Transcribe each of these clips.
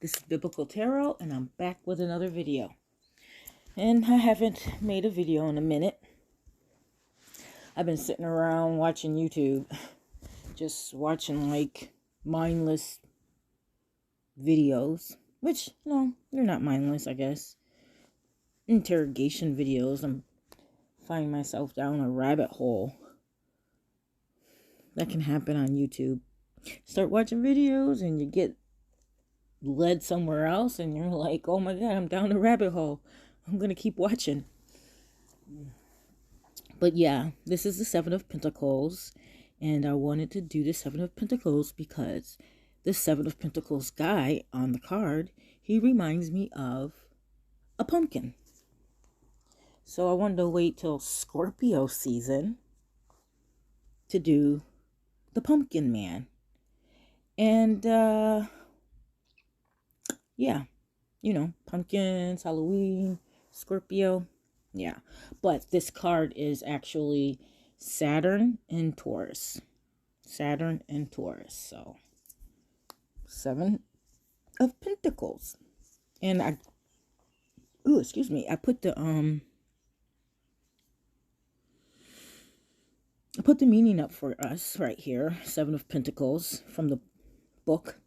This is Biblical Tarot, and I'm back with another video. And I haven't made a video in a minute. I've been sitting around watching YouTube, just watching like mindless videos, which, no, they're not mindless, I guess. Interrogation videos. I'm finding myself down a rabbit hole. That can happen on YouTube. Start watching videos and you get led somewhere else and you're like, oh my god, I'm down the rabbit hole. I'm gonna keep watching. But yeah, this is the Seven of Pentacles, and I wanted to do the Seven of Pentacles because the Seven of Pentacles guy on the card, he reminds me of a pumpkin. So I wanted to wait till Scorpio season to do the Pumpkin Man. And yeah, you know, pumpkins, Halloween, Scorpio. Yeah, but this card is actually Saturn and Taurus. Saturn and Taurus. So, Seven of Pentacles. And I put the meaning up for us right here. Seven of Pentacles from the book.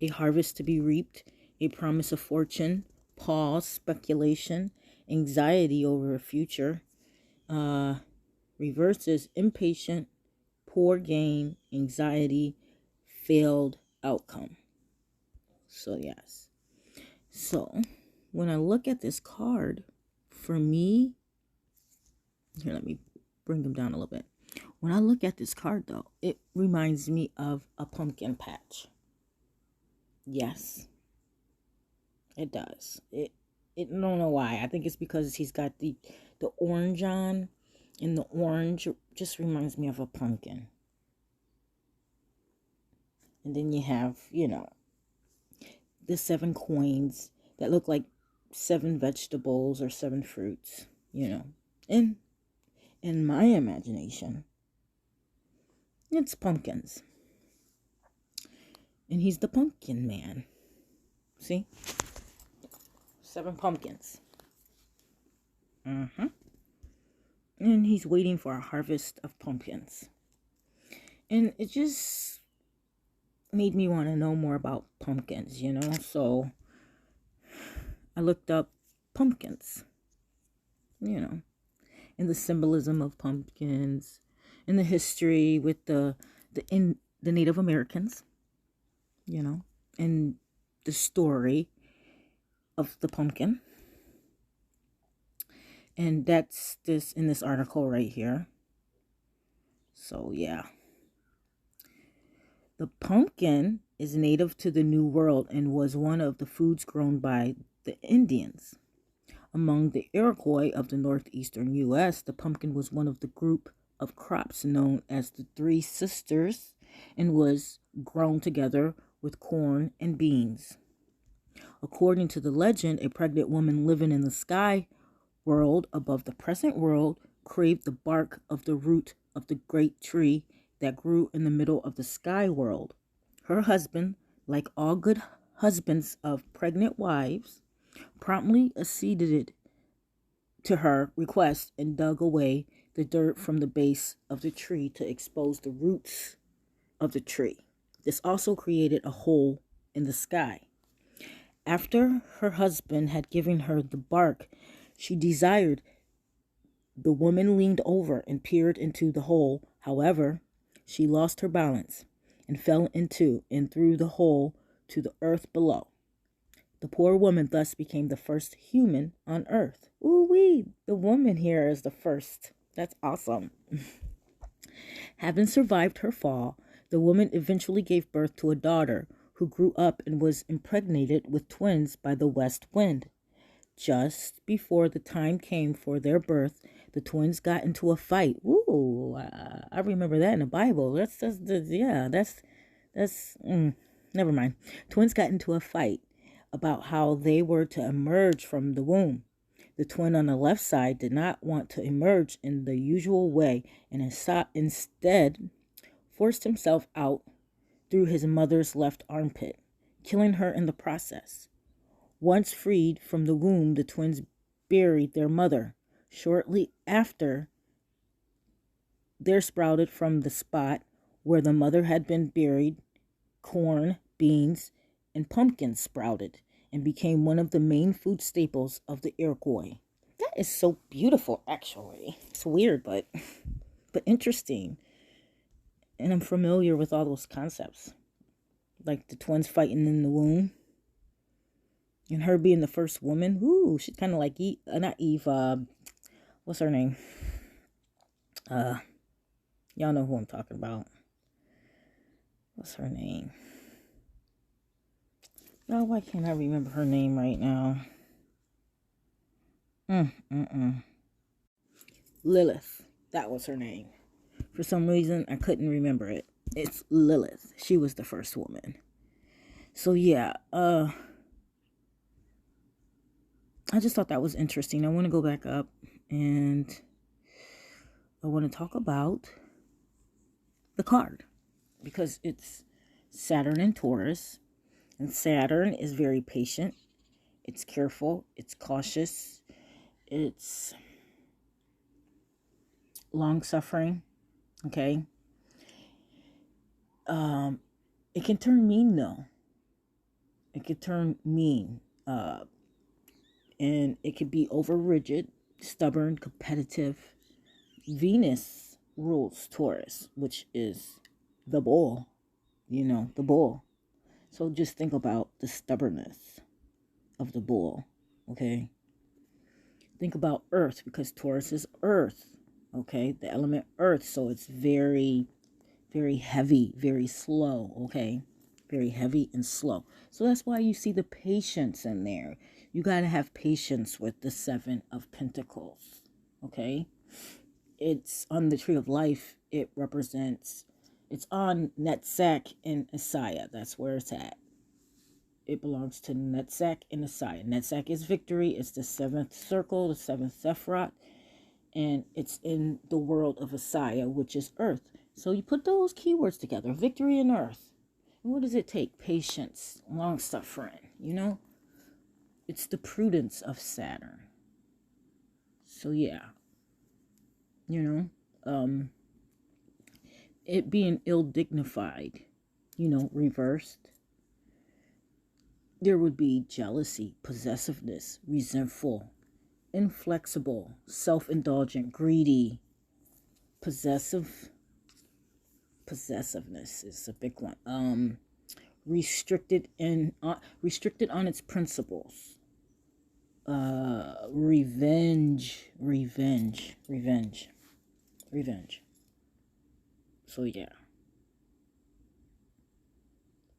A harvest to be reaped, a promise of fortune, pause, speculation, anxiety over a future. Reverses impatient, poor gain, anxiety, failed outcome. So yes. So when I look at this card, for me, here, let me bring them down a little bit. When I look at this card though, it reminds me of a pumpkin patch. Yes, it does. It I don't know why. I think it's because he's got the orange on, and the orange just reminds me of a pumpkin. And then you have, you know, the 7 coins that look like 7 vegetables or 7 fruits, you know. And in my imagination, it's pumpkins. And he's the pumpkin man. See? 7 pumpkins. And he's waiting for a harvest of pumpkins. And it just made me want to know more about pumpkins, you know? So I looked up pumpkins, you know, and the symbolism of pumpkins and the history with the Native Americans, you know, and the story of the pumpkin. And that's this in this article right here. So yeah. The pumpkin is native to the New World and was one of the foods grown by the Indians. Among the Iroquois of the northeastern U.S., the pumpkin was one of the group of crops known as the Three Sisters and was grown together with corn and beans. According to the legend, a pregnant woman living in the sky world above the present world craved the bark of the root of the great tree that grew in the middle of the sky world. Her husband, like all good husbands of pregnant wives, promptly acceded to her request and dug away the dirt from the base of the tree to expose the roots of the tree. This also created a hole in the sky. After her husband had given her the bark she desired, the woman leaned over and peered into the hole. However, she lost her balance and fell into and through the hole to the earth below. The poor woman thus became the first human on earth. Ooh-wee, the woman here is the first. That's awesome. Having survived her fall, the woman eventually gave birth to a daughter who grew up and was impregnated with twins by the west wind. Just before the time came for their birth, the twins got into a fight. Ooh, I remember that in the Bible. Never mind. Twins got into a fight about how they were to emerge from the womb. The twin on the left side did not want to emerge in the usual way and instead forced himself out through his mother's left armpit. killing her in the process. Once freed from the womb, the twins buried their mother. Shortly after, there sprouted from the spot where the mother had been buried, corn, beans, and pumpkins sprouted and became one of the main food staples of the Iroquois. That is so beautiful, actually. It's weird, but interesting. And I'm familiar with all those concepts. Like the twins fighting in the womb. And her being the first woman. Ooh, she's kind of like Eve, not Eve, what's her name? Y'all know who I'm talking about. What's her name? Oh, why can't I remember her name right now? Lilith. That was her name. For some reason, I couldn't remember it. It's Lilith. She was the first woman. So, yeah. I just thought that was interesting. I want to go back up and I want to talk about the card. Because it's Saturn and Taurus. And Saturn is very patient. It's careful. It's cautious. It's long-suffering. Okay? It can turn mean, though. It can turn mean. And it could be over-rigid, stubborn, competitive. Venus rules Taurus, which is the bull. You know, the bull. So just think about the stubbornness of the bull, okay? Think about Earth, because Taurus is Earth, okay? The element Earth, so it's very, very heavy, very slow, okay? Very heavy and slow. So that's why you see the patience in there. You got to have patience with the Seven of Pentacles, okay? It's on the Tree of Life. It represents... It's on Netzach and Assiah. That's where it's at. It belongs to Netzach and Assiah. Netzach is victory. It's the seventh circle, the seventh Sephiroth. And it's in the world of Assiah, which is Earth. So you put those keywords together. Victory and Earth. And what does it take? Patience. Long-suffering. You know? It's the prudence of Saturn. So yeah. You know? It being ill-dignified, you know, reversed. There would be jealousy, possessiveness, resentful, inflexible, self-indulgent, greedy, possessiveness is a big one. Restricted on its principles. Revenge. So, yeah.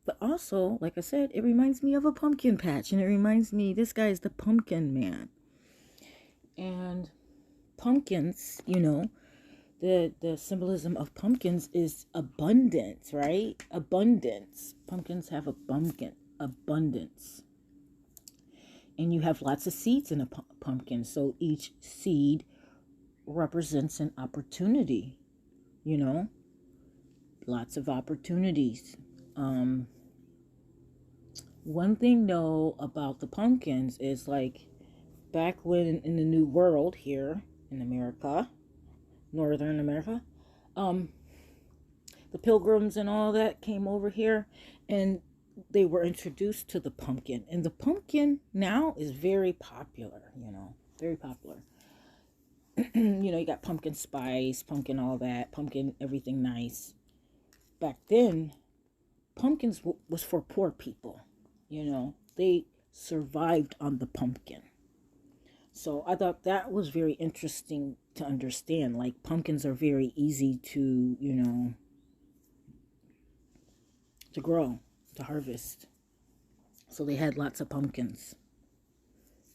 But also, like I said, it reminds me of a pumpkin patch. And it reminds me, this guy is the pumpkin man. And pumpkins, you know, the symbolism of pumpkins is abundance, right? Abundance. Pumpkins have abundance. And you have lots of seeds in a pumpkin. So each seed represents an opportunity, you know? Lots of opportunities. One thing though about the pumpkins is like back when in the New World here in America, Northern America, the pilgrims and all that came over here and they were introduced to the pumpkin. And the pumpkin now is very popular, you know, very popular. You know, you got pumpkin spice, pumpkin all that, pumpkin everything nice. Back then, pumpkins was for poor people, you know. They survived on the pumpkin. So I thought that was very interesting to understand. Like, pumpkins are very easy to, you know, to grow, to harvest. So they had lots of pumpkins.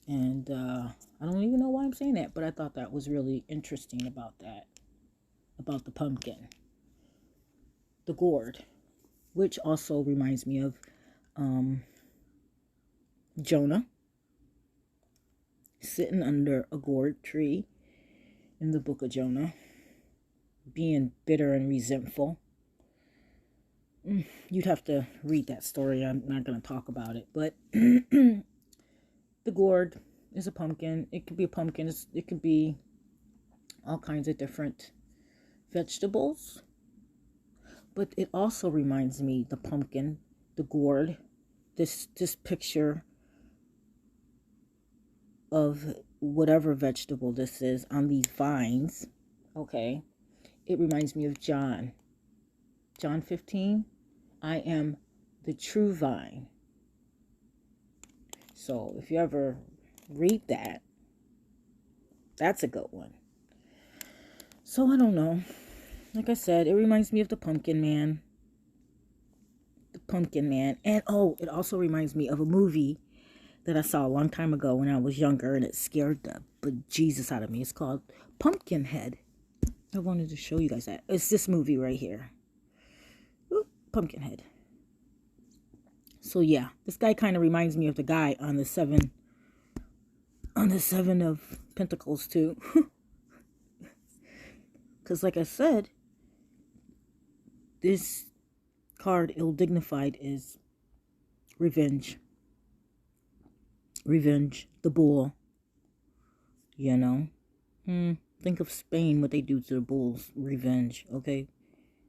And I don't even know why I'm saying that, but I thought that was really interesting about that, about the pumpkin. The gourd, which also reminds me of Jonah sitting under a gourd tree in the book of Jonah, being bitter and resentful. you'd have to read that story. I'm not going to talk about it. But the gourd is a pumpkin. It could be a pumpkin. It could be all kinds of different vegetables. But it also reminds me, the pumpkin, the gourd, this picture of whatever vegetable this is on these vines. Okay. It reminds me of John 15. I am the true vine. So if you ever read that, that's a good one. So I don't know. Like I said, it reminds me of the Pumpkin Man. The Pumpkin Man. And it also reminds me of a movie that I saw a long time ago when I was younger, and it scared the bejesus out of me. It's called Pumpkinhead. I wanted to show you guys that. It's this movie right here. Ooh, Pumpkinhead. So yeah, this guy kind of reminds me of the guy on the seven of Pentacles too. Because like I said, this card, ill-dignified, is revenge. Revenge. The bull. You know? Think of Spain, what they do to the bulls. Revenge, okay?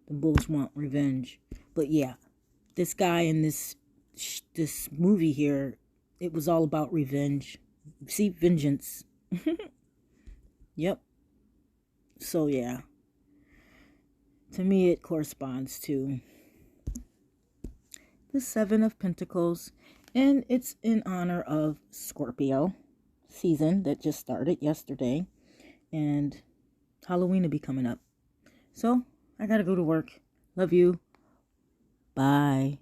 The bulls want revenge. But yeah, this guy in this movie here, it was all about revenge. See, vengeance. Yep. So yeah, to me it corresponds to the Seven of Pentacles, and it's in honor of Scorpio season that just started yesterday, and Halloween will be coming up. So I gotta go to work. Love you. Bye.